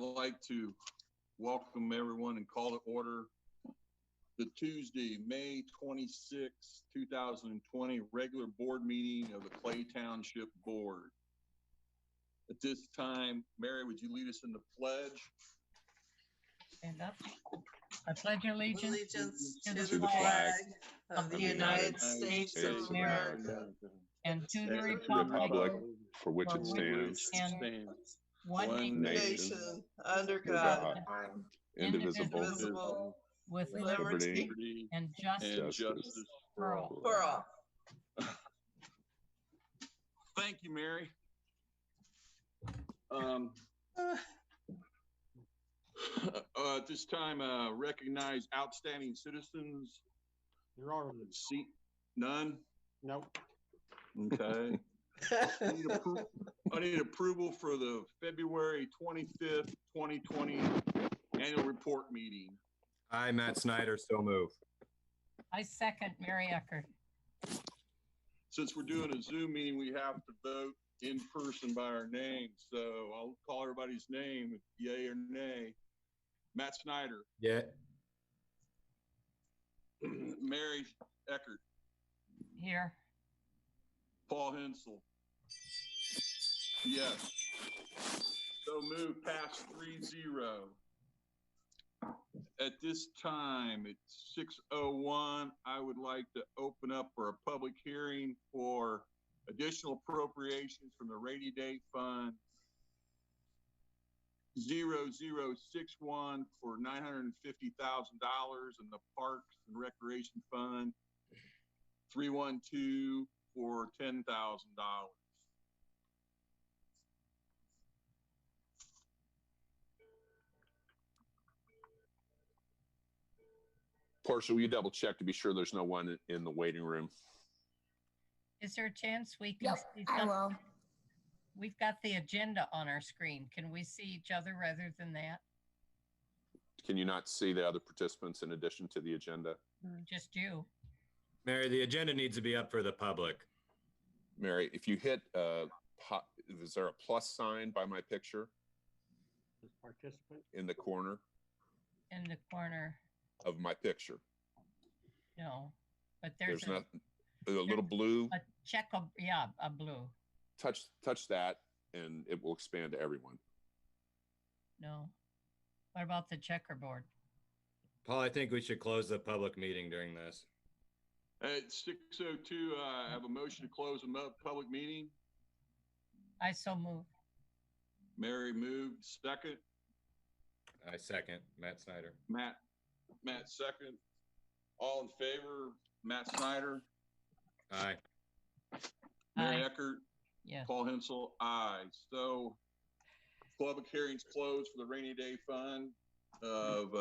like to welcome everyone and call to order the Tuesday, May 26, 2020 regular board meeting of the Clay Township Board. At this time, Mary, would you lead us in the pledge? Stand up. I pledge allegiance to the flag of the United States of America and to the republic for which it stands, one nation under God, indivisible, with liberty and justice for all. Thank you, Mary. At this time, recognize outstanding citizens. There are None? Nope. Okay. I need approval for the February 25th, 2020 annual report meeting. I, Matt Snyder, so move. I second Mary Eckert. Since we're doing a Zoom meeting, we have to vote in person by our name. So I'll call everybody's name, yay or nay. Matt Snyder. Yeah. Mary Eckert. Here. Paul Hensel. Yes. So move past 3-0. At this time, it's 6:01. I would like to open up for a public hearing for additional appropriations from the rainy day fund 0061 for $950,000 and the Parks and Recreation Fund 312 for $10,000. Portia, will you double check to be sure there's no one in the waiting room? Is there a chance we can see I something? will. We've got the agenda on our screen. Can we see each other rather than that? Can you not see the other participants in addition to the agenda? Just you. Mary, the agenda needs to be up for the public. Mary, if you hit, is there a plus sign by my picture Participant in the corner In the corner. of my picture? No, but there's a little blue. a check of, yeah, a blue. Touch that and it will expand to everyone. No. What about the checkerboard? Paul, I think we should close the public meeting during this. At 6:02, I have a motion to close the public meeting. I so move. Mary moved, second. I second, Matt Snyder. Matt second. All in favor, Matt Snyder, Aye. Mary Aye. Eckert, Yes. Paul Hensel, aye. So public hearings closed for the rainy day fund of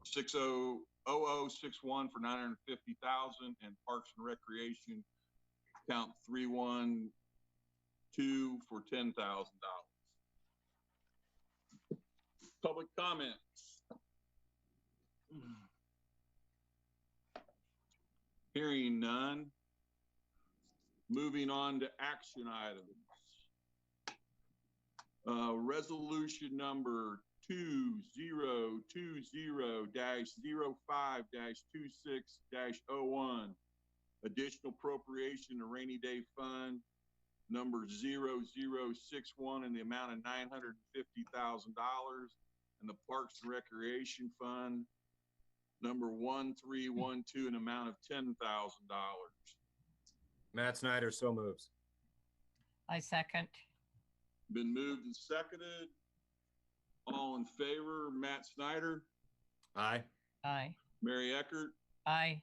600061 for $950,000 and Parks and Recreation count 312 for $10,000. Public comments. Hearing none. Moving on to action items. Resolution number 2020-05-26-01. Additional appropriation to rainy day fund number 0061 in the amount of $950,000 and the Parks and Recreation Fund number 1312 in the amount of $10,000. Matt Snyder, so moves. I second. Been moved and seconded. All in favor, Matt Snyder, Aye. Aye. Mary Eckert, Aye.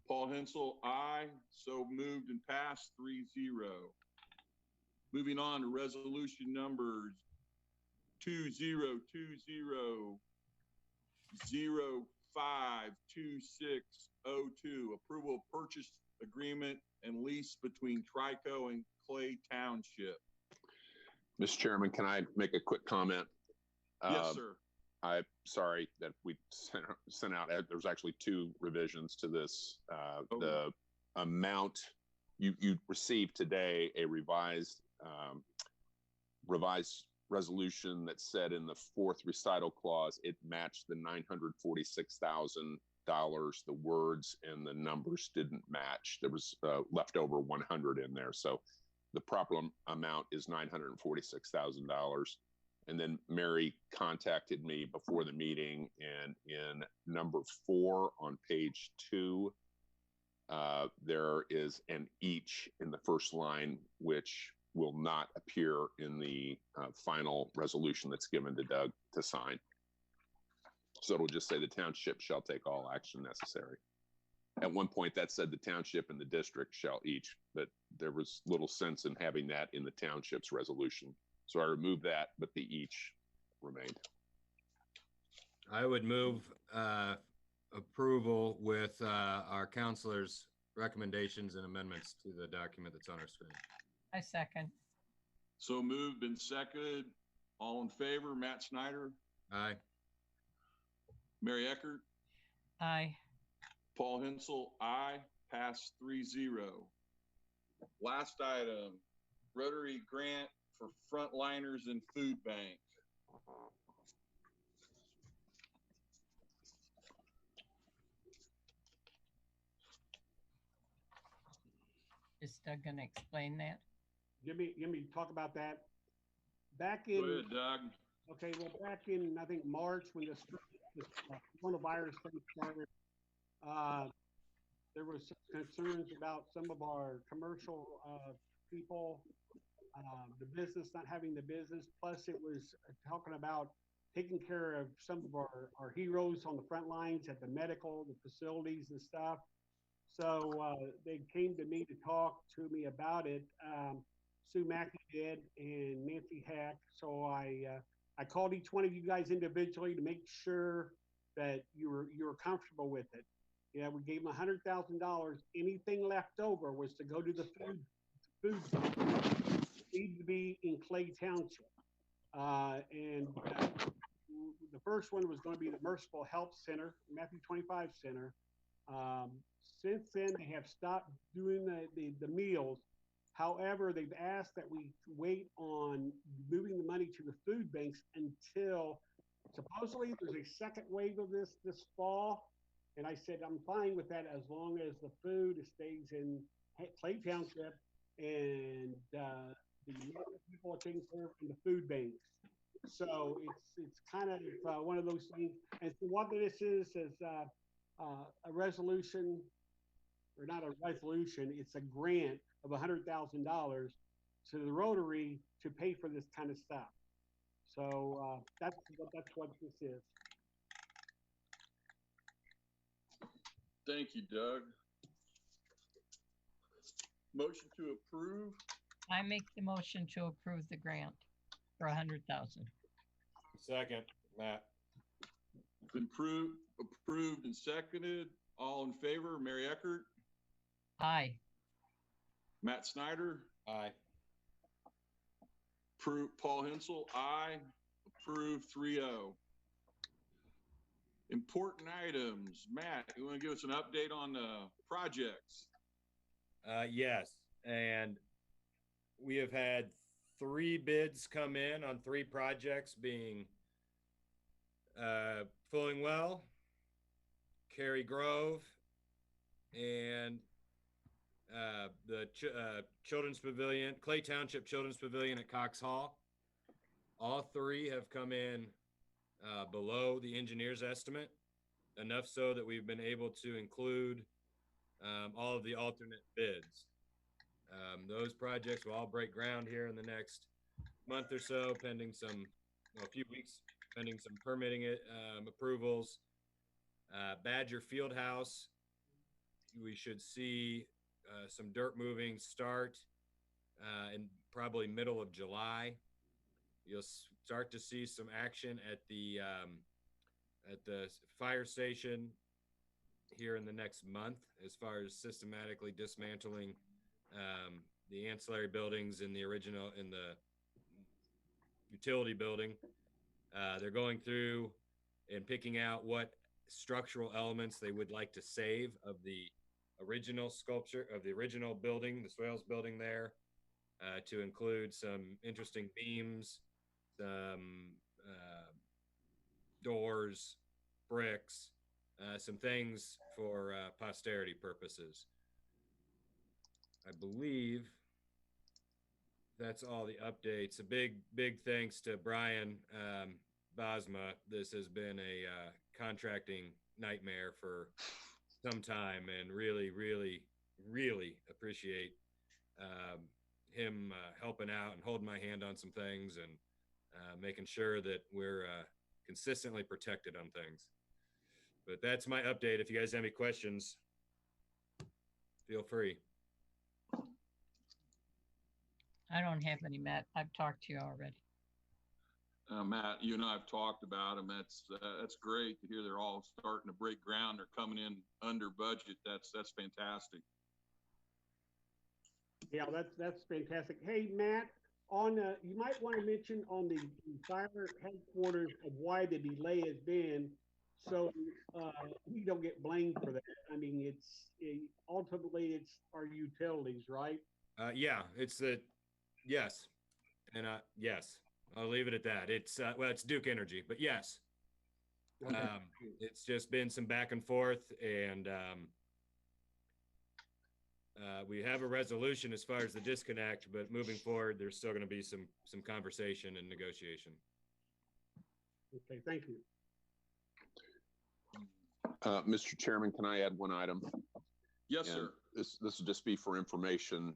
Paul Hensel, aye. So moved and passed 3-0. Moving on to resolution numbers 2020-05-2602. Approval of purchase agreement and lease between Trico and Clay Township. Mr. Chairman, can I make a quick comment? Yes, sir. I'm sorry that we sent out, there's actually two revisions to this. The amount you received today, a revised resolution that said in the fourth recital clause, it matched the $946,000. The words and the numbers didn't match. There was leftover 100 in there. So the proper amount is $946,000. And then Mary contacted me before the meeting, and in number 4 on page 2, there is an each in the first line, which will not appear in the final resolution that's given to Doug to sign. So it'll just say the township shall take all action necessary. At one point that said the township and the district shall each, but there was little sense in having that in the township's resolution. So I removed that, but the each remained. I would move approval with our counselor's recommendations and amendments to the document that's on our screen. I second. So moved and seconded. All in favor, Matt Snyder, Aye. Mary Eckert, Aye. Paul Hensel, aye. Pass 3-0. Last item, Rotary grant for frontliners and food bank. Is Doug gonna explain that? Give me talk about that. Back Go in, ahead, Doug. okay, well, back in, I think, March, when this coronavirus thing started, there was some concerns about some of our commercial people, the business not having the business. Plus, it was talking about taking care of some of our heroes on the front lines at the medical, the facilities and stuff. So they came to me to talk to me about it. Sue Mackey did, and Nancy Hack. So I called each one of you guys individually to make sure that you were comfortable with it. Yeah, we gave them $100,000. Anything left over was to go to the food need to be in Clay Township. And the first one was going to be the Merciful Help Center, Matthew 25 Center. Since then, they have stopped doing the meals. However, they've asked that we wait on moving the money to the food banks until supposedly there's a second wave of this fall. And I said, I'm fine with that as long as the food stays in Clay Township and the people are taking care of the food banks. So it's kind of one of those things. And so what this is a resolution, or not a resolution, it's a grant of $100,000 to the Rotary to pay for this kind of stuff. So that's what this is. Thank you, Doug. Motion to approve. I make the motion to approve the grant for $100,000. Second, Matt. Been approved and seconded. All in favor, Mary Eckert, Aye. Matt Snyder, Aye. Paul Hensel, aye. Approved 3-0. Important items. Matt, you want to give us an update on the projects? Yes, and we have had 3 bids come in on 3 projects, being Fulling Well, Cary Grove, and the Children's Pavilion, Clay Township Children's Pavilion at Cox Hall. All 3 have come in below the engineer's estimate, enough so that we've been able to include all of the alternate bids. Those projects will all break ground here in the next month or so, pending a few weeks, pending some permitting approvals. Badger Fieldhouse, we should see some dirt moving start in probably middle of July. You'll start to see some action at the fire station here in the next month, as far as systematically dismantling the ancillary buildings in the utility building. They're going through and picking out what structural elements they would like to save of the original sculpture of the original building, the Swales building there, to include some interesting beams, some doors, bricks, some things for posterity purposes. I believe that's all the updates. A big thanks to Brian Bosma. This has been a contracting nightmare for some time, and really appreciate him helping out and holding my hand on some things and making sure that we're consistently protected on things. But that's my update. If you guys have any questions, feel free. I don't have any, Matt. I've talked to you already. Matt, you and I have talked about them. That's great to hear they're all starting to break ground. They're coming in under budget. That's fantastic. Yeah, that's fantastic. Hey, Matt, on you might want to mention on the fire headquarters of why the delay has been, so we don't get blamed for that. I mean, ultimately it's our utilities, right? Yeah, yes, and yes, I'll leave it at that. It's it's Duke Energy, but yes, Okay. it's just been some back and forth, and we have a resolution as far as the disconnect, but moving forward, there's still going to be some conversation and negotiation. Okay, thank you. Mr. Chairman, can I add one item? Yes, And sir. This will just be for information.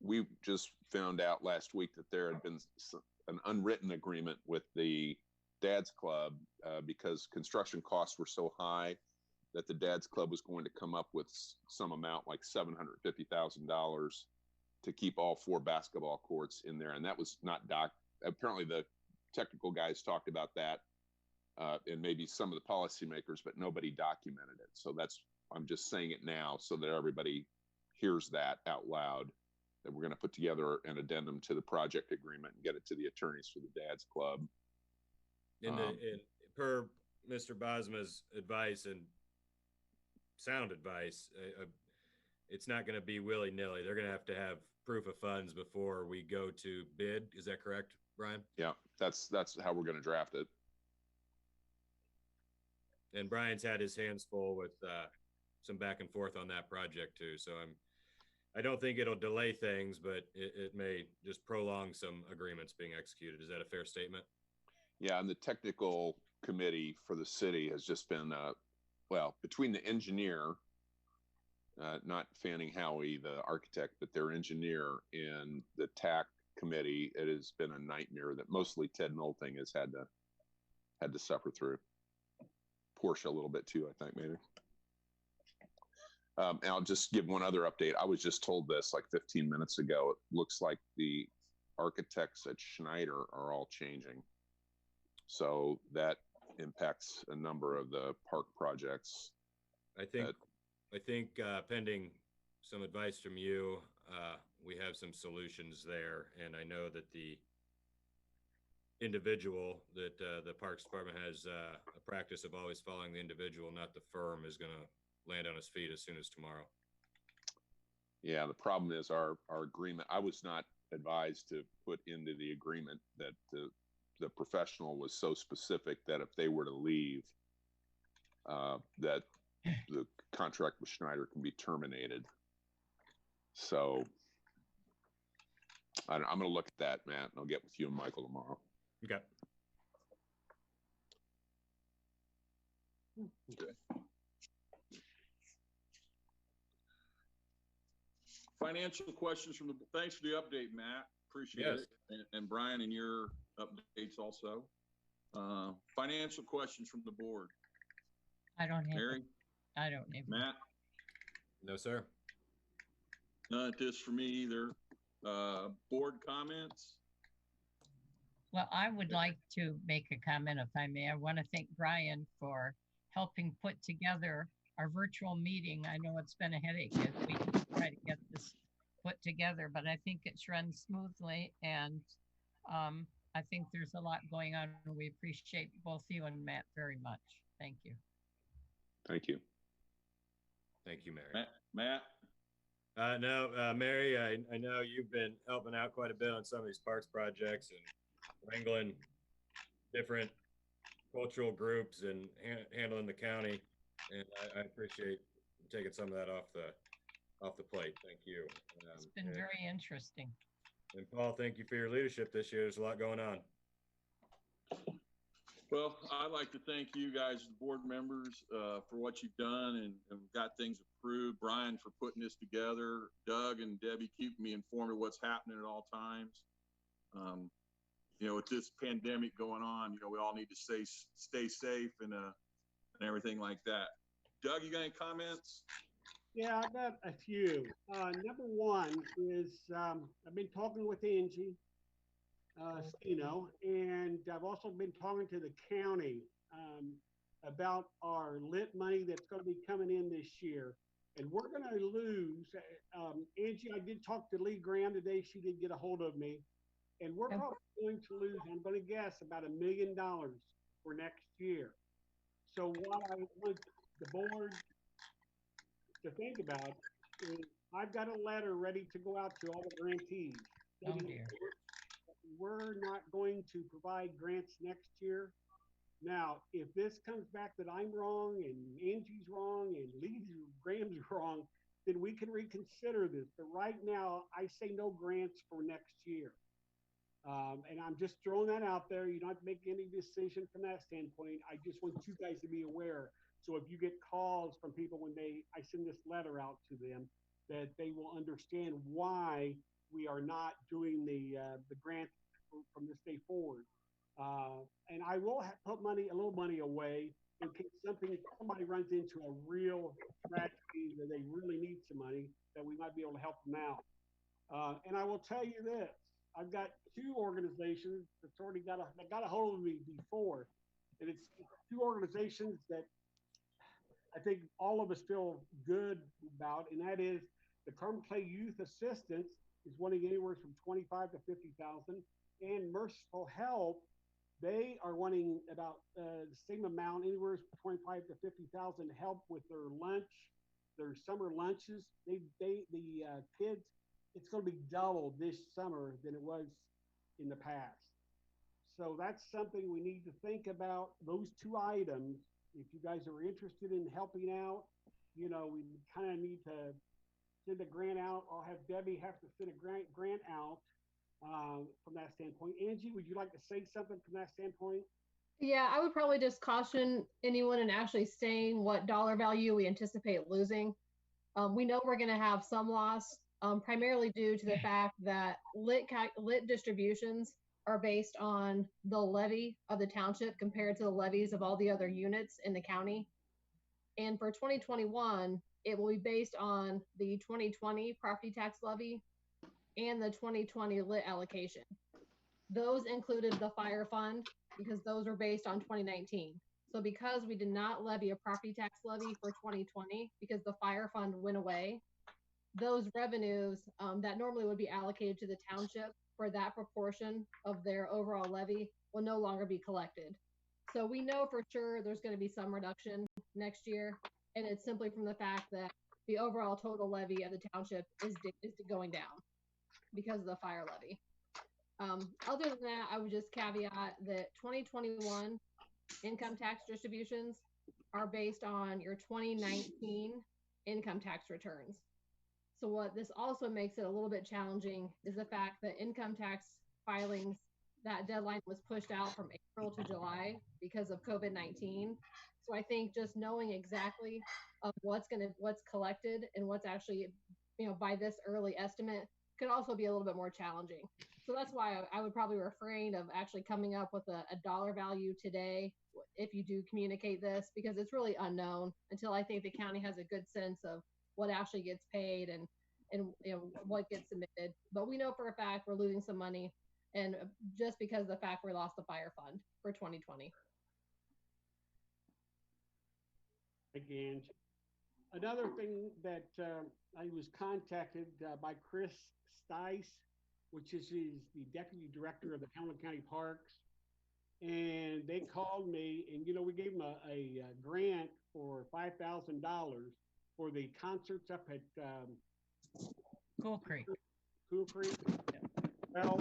We just found out last week that there had been an unwritten agreement with the Dad's Club because construction costs were so high that the Dad's Club was going to come up with some amount like $750,000 to keep all 4 basketball courts in there. And that was not apparently the technical guys talked about that and maybe some of the policymakers, but nobody documented it. So I'm just saying it now so that everybody hears that out loud, that we're going to put together an addendum to the project agreement and get it to the attorneys for the Dad's Club. Per Mr. Bosma's advice and sound advice, it's not going to be willy-nilly. They're going to have proof of funds before we go to bid. Is that correct, Brian? Yeah, that's how we're going to draft it. And Brian's had his hands full with some back and forth on that project too. So I don't think it'll delay things, but it may just prolong some agreements being executed. Is that a fair statement? Yeah, and the technical committee for the city has just been, between the engineer, not Fanning Howie, the architect, but their engineer, and the TAC committee, it has been a nightmare that mostly Ted Nolting has had to suffer through. Porsche a little bit too, I think, maybe. And I'll just give one other update. I was just told this like 15 minutes ago. It looks like the architects at Schneider are all changing. So that impacts a number of the park projects. I think pending some advice from you, we have some solutions there. And I know that the individual that the Parks Department has a practice of always following the individual, not the firm, is going to land on his feet as soon as tomorrow. Yeah, the problem is our agreement. I was not advised to put into the agreement that the professional was so specific that if they were to leave, that the contract with Schneider can be terminated. So I'm going to look at that, Matt, and I'll get with you and Michael tomorrow. Okay. Okay. Financial questions from thanks for the update, Matt. Appreciate Yes. it. And Brian, and your updates also. Financial questions from the board. I don't have, Mary, I don't have. Matt, No, sir. none at this for me either. Board comments? Well, I would like to make a comment if I may. I want to thank Brian for helping put together our virtual meeting. I know it's been a headache as we try to get this put together, but I think it's run smoothly, and I think there's a lot going on. We appreciate both you and Matt very much. Thank you. Thank you. Thank you, Mary. Matt? No, Mary, I know you've been helping out quite a bit on some of these parks projects, and wrangling different cultural groups and handling the county. And I appreciate taking some of that off the plate. Thank you. It's been very interesting. And Paul, thank you for your leadership this year. There's a lot going on. Well, I'd like to thank you guys, the board members, for what you've done and got things approved. Brian for putting this together. Doug and Debbie keeping me informed of what's happening at all times. With this pandemic going on, we all need to stay safe and everything like that. Doug, you got any comments? Yeah, I got a few. Number one is I've been talking with Angie Stino, and I've also been talking to the county about our lit money that's going to be coming in this year. And we're going to lose. Angie, I did talk to Lee Graham today. She did get a hold of me. And we're probably going to lose, I'm going to guess, about $1 million for next year. So what I want the board to think about is I've got a letter ready to go out to all the grantees. Oh dear. We're not going to provide grants next year. Now, if this comes back that I'm wrong and Angie's wrong and Lee Graham's wrong, then we can reconsider this. But right now, I say no grants for next year. And I'm just throwing that out there. You don't have to make any decision from that standpoint. I just want you guys to be aware. So if you get calls from people when I send this letter out to them, that they will understand why we are not doing the grant from this day forward. And I will put a little money away in case somebody runs into a real tragedy that they really need some money, that we might be able to help them out. And I will tell you this. I've got two organizations that's already got a hold of me before, and it's two organizations that I think all of us feel good about, and that is the Carmen Clay Youth Assistance is wanting anywhere from $25,000 to $50,000, and Merciful Help, they are wanting about the same amount, anywhere from $25,000 to $50,000, to help with their lunch, their summer lunches. The kids. It's going to be double this summer than it was in the past. So that's something we need to think about. Those two items, if you guys are interested in helping out, we kind of need to send a grant out. I'll have Debbie have to send a grant out from that standpoint. Angie, would you like to say something from that standpoint? Yeah, I would probably just caution anyone in actually saying what dollar value we anticipate losing. We know we're going to have some loss. Primarily due to the fact that lit distributions are based on the levy of the township compared to the levies of all the other units in the county. And for 2021, it will be based on the 2020 property tax levy and the 2020 lit allocation. Those included the fire fund because those were based on 2019. So because we did not levy a property tax levy for 2020 because the fire fund went away, those revenues that normally would be allocated to the township for that proportion of their overall levy will no longer be collected. So we know for sure there's going to be some reduction next year, and it's simply from the fact that the overall total levy of the township is going down because of the fire levy. Other than that, I would just caveat that 2021 income tax distributions are based on your 2019 income tax returns. So what this also makes it a little bit challenging is the fact that income tax filings, that deadline was pushed out from April to July because of COVID-19. So I think just knowing exactly of what's collected and what's actually, by this early estimate could also be a little bit more challenging. So that's why I would probably refrain of actually coming up with a dollar value today if you do communicate this, because it's really unknown until I think the county has a good sense of what actually gets paid and what gets submitted. But we know for a fact we're losing some money, and just because of the fact we lost the fire fund for 2020. Again, another thing that I was contacted by Chris Stice, which is the deputy director of the Hamilton County Parks, and they called me, and we gave them a grant for $5,000 for the concerts up at Cool Creek. Cool Creek. Well,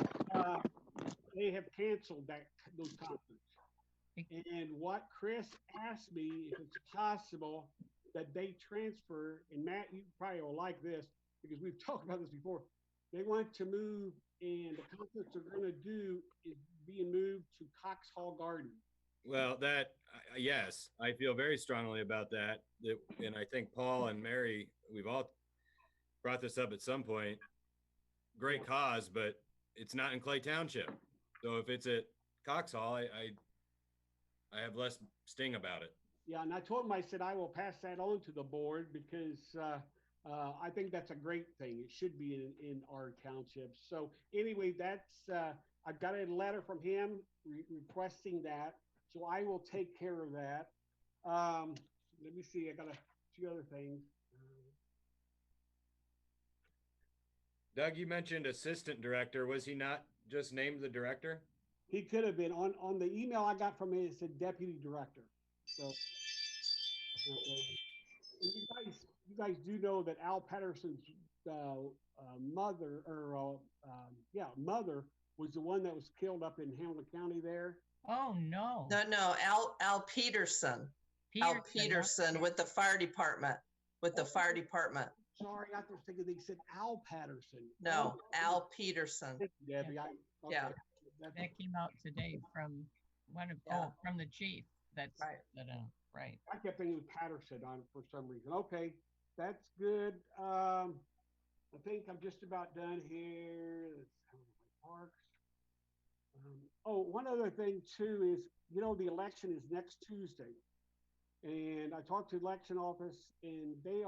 they have canceled those concerts. And what Chris asked me, if it's possible that they transfer, and Matt, you probably will like this because we've talked about this before. They want to move, and the concerts they're going to do is being moved to Cox Hall Garden. Well, yes, I feel very strongly about that. And I think Paul and Mary, we've all brought this up at some point. Great cause, but it's not in Clay Township. So if it's at Cox Hall, I have less sting about it. Yeah, and I told him, I said, I will pass that on to the board because I think that's a great thing. It should be in our township. So anyway, I've got a letter from him requesting that. So I will take care of that. Let me see, I got a few other things. Doug, you mentioned assistant director. Was he not just named the director? He could have been. On the email I got from him, it said deputy director. So, okay. And you guys do know that Al Patterson's mother was the one that was killed up in Hamilton County there. Oh, no. No, Al Peterson. Al Peterson with the fire department. Sorry, I was thinking they said Al Patterson. No, Al Peterson. Debbie, okay. Yeah. That came out today from from the chief. That's right. Right. I kept thinking it was Patterson on it for some reason. Okay, that's good. I think I'm just about done here. Parks. One other thing too is, the election is next Tuesday, and I talked to the election office, and they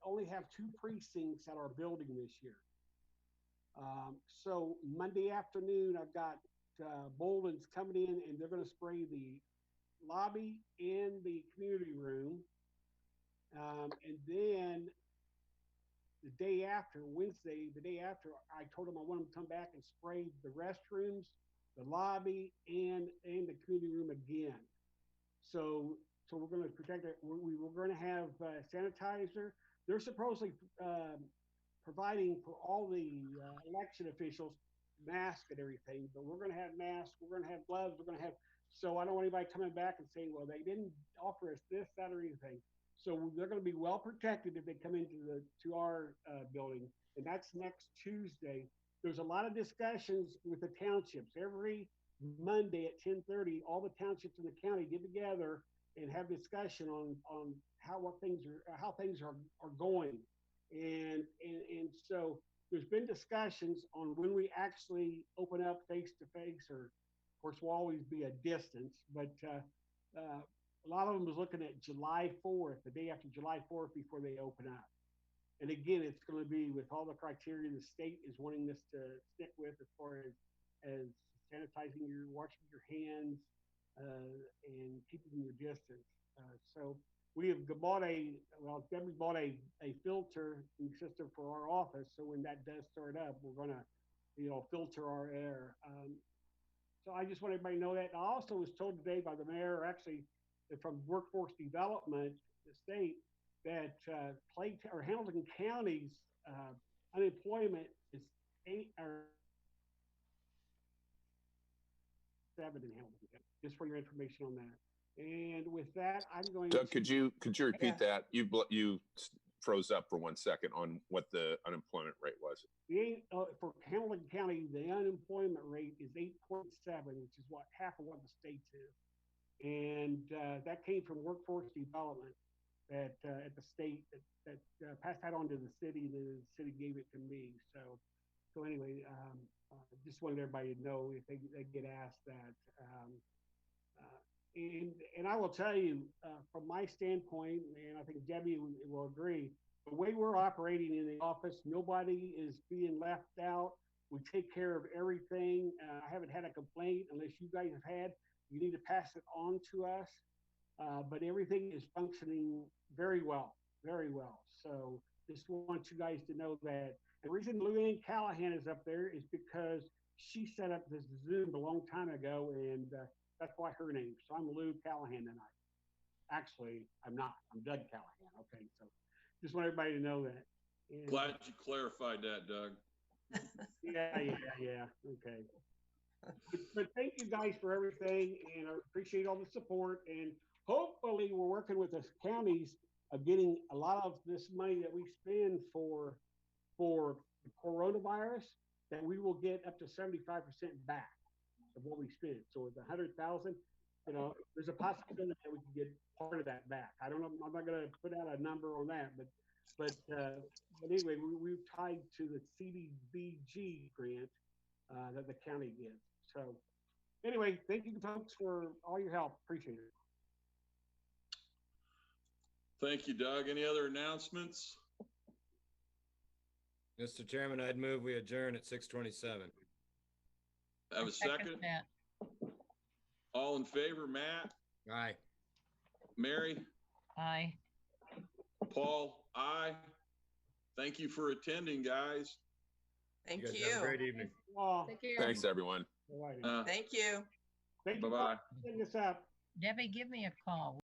only have 2 precincts at our building this year. So Monday afternoon, I've got Bolden's coming in, and they're going to spray the lobby and the community room. And then the day after, Wednesday, I told them I want them to come back and spray the restrooms, the lobby, and the community room again. So we're going to protect it. We're going to have sanitizer. They're supposedly providing for all the election officials masks and everything, but we're going to have masks, we're going to have gloves, so I don't want anybody coming back and saying, well, they didn't offer us this, that, or anything. So they're going to be well protected if they come into our building, and that's next Tuesday. There's a lot of discussions with the townships. Every Monday at 10:30, all the townships in the county get together and have discussion on how things are going. And so there's been discussions on when we actually open up face to face, or of course will always be a distance, but a lot of them was looking at July 4th, the day after July 4th, before they open up. And again, it's going to be with all the criteria the state is wanting us to stick with, as far as sanitizing washing your hands, and keeping your distance. So we have Debbie bought a filter system for our office. So when that does start up, we're going to, filter our air. So I just want everybody to know that. And I also was told today by the mayor, actually from Workforce Development, the state, that Hamilton County's unemployment is 8 or 7 in Hamilton County. Just for your information on that. And with that, I'm going Doug, to... could you repeat that? You froze up for 1 second on what the unemployment rate was. For Hamilton County, the unemployment rate is 8.7, which is half of what the state's is. And that came from Workforce Development at the state that passed that on to the city. The city gave it to me. So anyway, just wanted everybody to know if they get asked that. And I will tell you, from my standpoint, and I think Debbie will agree, the way we're operating in the office, nobody is being left out. We take care of everything. I haven't had a complaint unless you guys have had. You need to pass it on to us. But everything is functioning very well, very well. So just want you guys to know that. The reason Luann Callahan is up there is because she set up this Zoom a long time ago, and that's why her name. So I'm Lou Callahan tonight. Actually, I'm not. I'm Doug Callahan. Okay, so just want everybody to know that. And glad you clarified that, Doug. Yeah. Okay. But thank you guys for everything, and I appreciate all the support. And hopefully, we're working with the counties of getting a lot of this money that we spend for the coronavirus, that we will get up to 75% back of what we spent. So it's 100,000. You know, there's a possibility that we can get part of that back. I don't know. I'm not going to put out a number on that, but anyway, we've tied to the CDBG grant that the county gets. So anyway, thank you folks for all your help. Appreciate it. Thank you, Doug. Any other announcements? Mr. Chairman, I'd move we adjourn at 6:27. Have a second? That. All in favor, Matt? Aye. Mary? Aye. Paul? Aye. Thank you for attending, guys. Thank You guys you. have a great evening. Take care. Thanks, everyone. All righty. Uh, Thank you. Thank you Bye-bye. for setting this up. Debbie, give me a call.